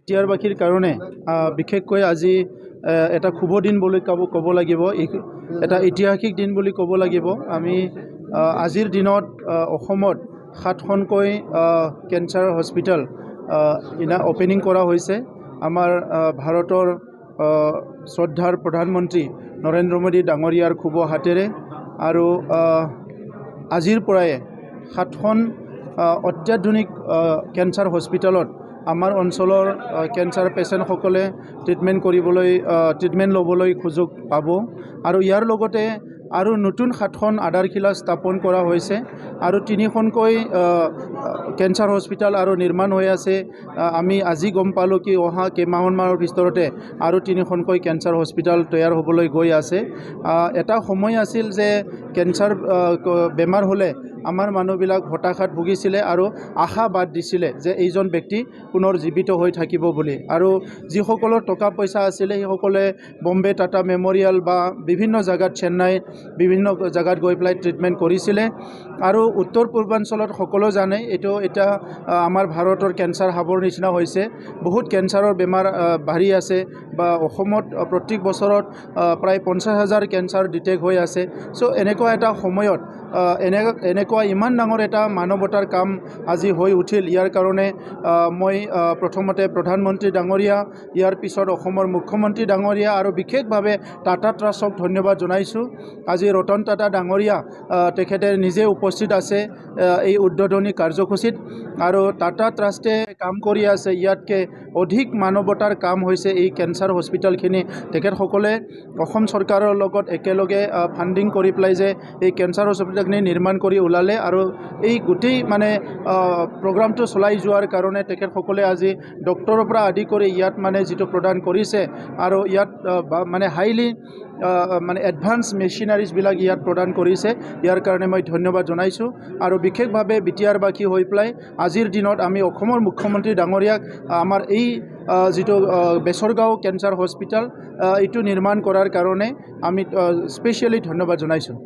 টিয়াৰবাসীৰ কাৰণে বিশেষকৈ আজি এটা শুভ দিন বুলি ক'ব লাগিব, এটা ঐতিহাসিক দিন বুলি ক'ব লাগিব। আমি আজিৰ দিনত অসমত 7খনকৈ কেঞ্চাৰ হস্পিটেল অপেনিং কৰা হৈছে। আমাৰ ভাৰতৰ শ্ৰদ্ধাৰ প্ৰধানমন্ত্ৰী নৰেন্দ্ৰ মোদী ডাঙৰীয়াৰ শুভ হাতেৰে আৰু আজিৰ পৰাই 7খন অত্যাধুনিক কেঞ্চাৰ হস্পিটেলত আমাৰ অঞ্চলৰ কেঞ্চাৰ পেচেণ্টসকলে ট্ৰিটমেণ্ট ল'বলৈ সুযোগ পাব। আৰু ইয়াৰ লগতে আৰু নতুন 7খন আধাৰশিলা স্থাপন কৰা হৈছে আৰু 3খনকৈ কেঞ্চাৰ হস্পিটেল আৰু নিৰ্মাণ হৈ আছে। আমি আজি গম পালোঁ কি অহা কেইমাহমানৰ ভিতৰতে আৰু 3খনকৈ কেঞ্চাৰ হস্পিটেল তৈয়াৰ হ'বলৈ গৈ আছে। এটা সময় আছিল যে কেঞ্চাৰ বেমাৰ হ'লে আমাৰ মানুহবিলাক হতাশাত ভুগিছিলে আৰু আশা বাদ দিছিলে যে এইজন ব্যক্তি পুনৰ জীৱিত হৈ থাকিব বুলি। আৰু যিসকলৰ টকা পইচা আছিলে সেইসকলে বম্বে টাটা মেমৰিয়েল বা বিভিন্ন জাগাত চেন্নাই বিভিন্ন জাগাত গৈ পেলাই ট্ৰিটমেণ্ট কৰিছিলে। আৰু উত্তৰ পূৰ্বাঞ্চলত সকলো জানে এইটো এতিয়া আমাৰ ভাৰতৰ কেঞ্চাৰ হাবৰ নিচিনা হৈছে। বহুত কেঞ্চাৰৰ বেমাৰ বাঢ়ি আছে বা অসমত প্ৰত্যেক বছৰত প্ৰায় 50,000 কেঞ্চাৰ ডিটেক্ট হৈ আছে। চ' এনেকুৱা এটা সময়ত এনেকুৱা ইমান ডাঙৰ এটা মানৱতাৰ কাম আজি হৈ উঠিল। ইয়াৰ কাৰণে মই প্ৰথমতে প্ৰধানমন্ত্ৰী ডাঙৰীয়া, ইয়াৰ পিছত অসমৰ মুখ্যমন্ত্ৰী ডাঙৰীয়া আৰু বিশেষভাৱে টাটা ট্ৰাষ্টক ধন্যবাদ জনাইছোঁ। আজি ৰতন টাটা ডাঙৰীয়া তেখেতে নিজে উপস্থিত আছে এই উদ্বোধনী কাৰ্যসূচীত। আৰু টাটা ট্ৰাষ্টে কাম কৰি আছে, ইয়াতকৈ অধিক মানৱতাৰ কাম হৈছে এই কেঞ্চাৰ হস্পিটেলখিনি। তেখেতসকলে অসম চৰকাৰৰ লগত একেলগে ফাণ্ডিং কৰি পেলাই যে এই কেঞ্চাৰ হস্পিটেলখিনি নিৰ্মাণ কৰি ওলালে আৰু এই গোটেই প্ৰগ্ৰামটো চলাই যোৱাৰ কাৰণে তেখেতসকলে আজি ডক্টৰৰ পৰা আদি কৰি ইয়াত যিটো প্ৰদান কৰিছে আৰু ইয়াত হাইলি এডভান্স মেচিনাৰিজবিলাক ইয়াত প্ৰদান কৰিছে। ইয়াৰ কাৰণে মই ধন্যবাদ জনাইছোঁ। আৰু বিশেষভাৱে বিটিআৰবাসী হৈ পেলাই আজিৰ দিনত আমি অসমৰ মুখ্যমন্ত্ৰী ডাঙৰীয়াক আমাৰ এই যিটো বেচৰগাঁও কেঞ্চাৰ হস্পিটেল এইটো নিৰ্মাণ কৰাৰ কাৰণে আমি স্পেচিয়েলি ধন্যবাদ জনাইছোঁ।